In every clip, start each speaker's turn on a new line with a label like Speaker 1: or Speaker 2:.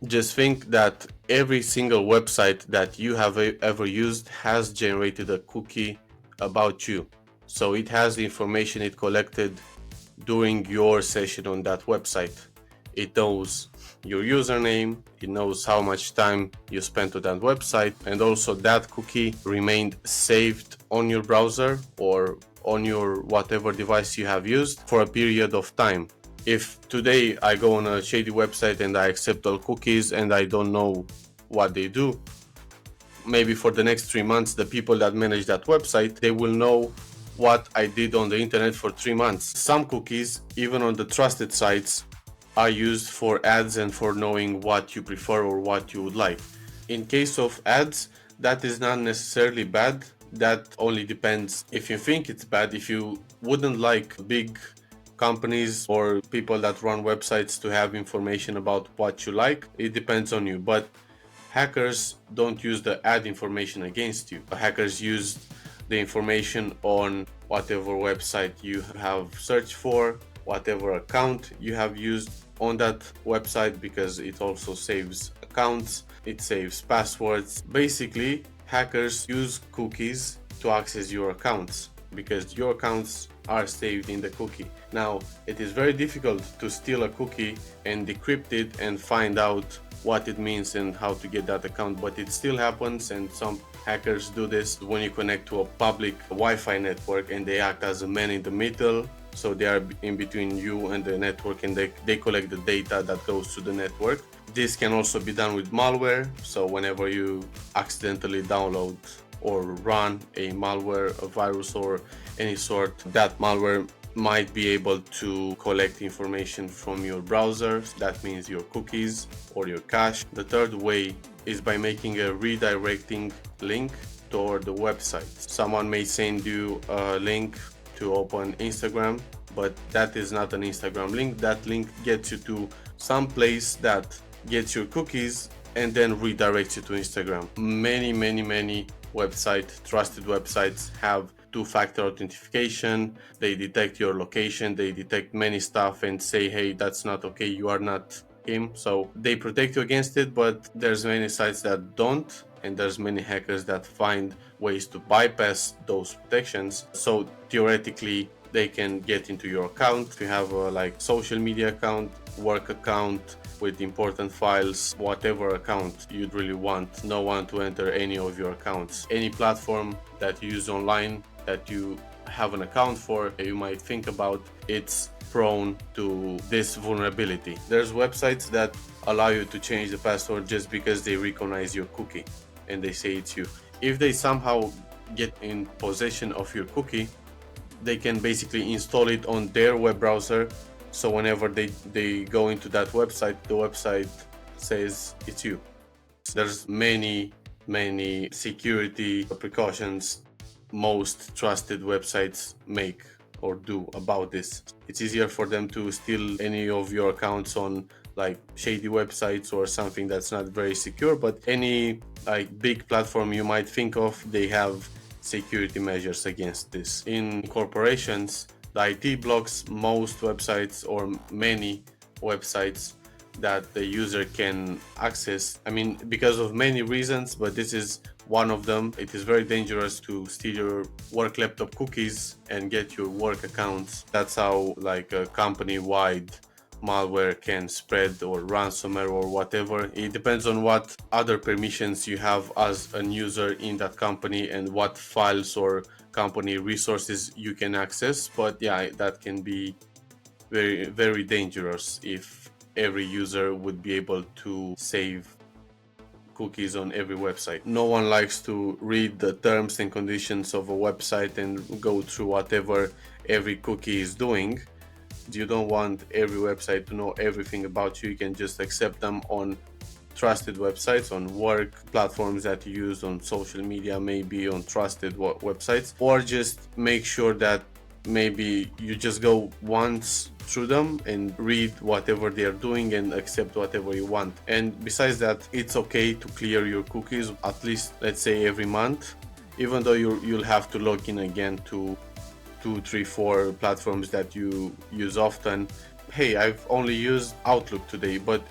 Speaker 1: Just think that every single website that you have ever used has generated a cookie about you. So it has the information it collected during your session on that website. It knows your username, it knows how much time you spent on that website, and also that cookie remained saved on your browser or on your whatever device you have used for a period of time. If today I go on a shady website and I accept all cookies and I don't know what they do, maybe for the next 3 months, the people that manage that website, they will know what I did on the internet for 3 months. Some cookies, even on the trusted sites, are used for ads and for knowing what you prefer or what you would like. In case of ads, that is not necessarily bad. That only depends if you think it's bad. If you wouldn't like big companies or people that run websites to have information about what you like, it depends on you. But hackers don't use the ad information against you. Hackers use the information on whatever website you have searched for, whatever account you have used on that website, because it also saves accounts, it saves passwords. Basically, hackers use cookies to access your accounts because your accounts are saved in the cookie. Now, it is very difficult to steal a cookie and decrypt it and find out what it means and how to get that account, but it still happens, and some hackers do this when you connect to a public Wi-Fi network and they act as a man in the middle. So they are in between you and the network, and they collect the data that goes to the network. This can also be done with malware. So whenever you accidentally download or run a malware, a virus or any sort, that malware might be able to collect information from your browser. That means your cookies or your cache. The third way is by making a redirecting link toward the website. Someone may send you a link to open Instagram, but that is not an Instagram link. That link gets you to some place that gets your cookies and then redirects you to Instagram. Many websites, trusted websites, have two-factor authentication. They detect your location, they detect many stuff and say, hey, that's not okay, you are not him. So they protect you against it, but there's many sites that don't, and there's many hackers that find ways to bypass those protections. So theoretically, they can get into your account. If you have a social media account, work account with important files, whatever account you'd really want no one to enter any of your accounts. Any platform that you use online that you have an account for, you might think about, it's prone to this vulnerability. There's websites that allow you to change the password just because they recognize your cookie and they say it's you. If they somehow get in possession of your cookie, they can basically install it on their web browser. So whenever they go into that website, the website says it's you. There's many security precautions most trusted websites make or do about this. It's easier for them to steal any of your accounts on shady websites or something that's not very secure, but any big platform you might think of, they have security measures against this. In corporations, the IT blocks most websites or many websites that the user can access. I mean, because of many reasons, but this is one of them. It is very dangerous to steal your work laptop cookies and get your work accounts. That's how a company-wide malware can spread, or ransomware or whatever. It depends on what other permissions you have as a user in that company and what files or company resources you can access. But yeah, that can be very dangerous if every user would be able to save cookies on every website. No one likes to read the terms and conditions of a website and go through whatever every cookie is doing. You don't want every website to know everything about you. You can just accept them on trusted websites, on work platforms that you use, on social media, maybe on trusted websites, or just make sure that maybe you just go once through them and read whatever they are doing and accept whatever you want. And besides that, it's okay to clear your cookies at least, let's say, every month, even though you'll have to log in again to 2, 3, 4 platforms that you use often. Hey, I've only used Outlook today, but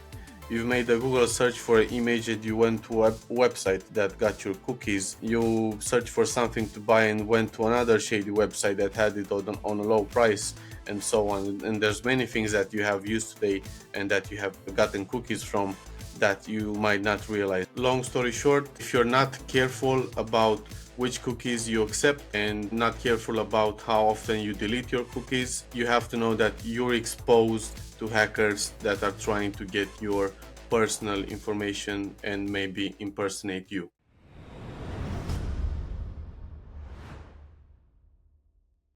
Speaker 1: You've made a Google search for an image and you went to a website that got your cookies. You searched for something to buy and went to another shady website that had it on a low price, and so on. And there's many things that you have used today and that you have gotten cookies from that you might not realize. Long story short, if you're not careful about which cookies you accept and not careful about how often you delete your cookies, you have to know that you're exposed to hackers that are trying to get your personal information and maybe impersonate you.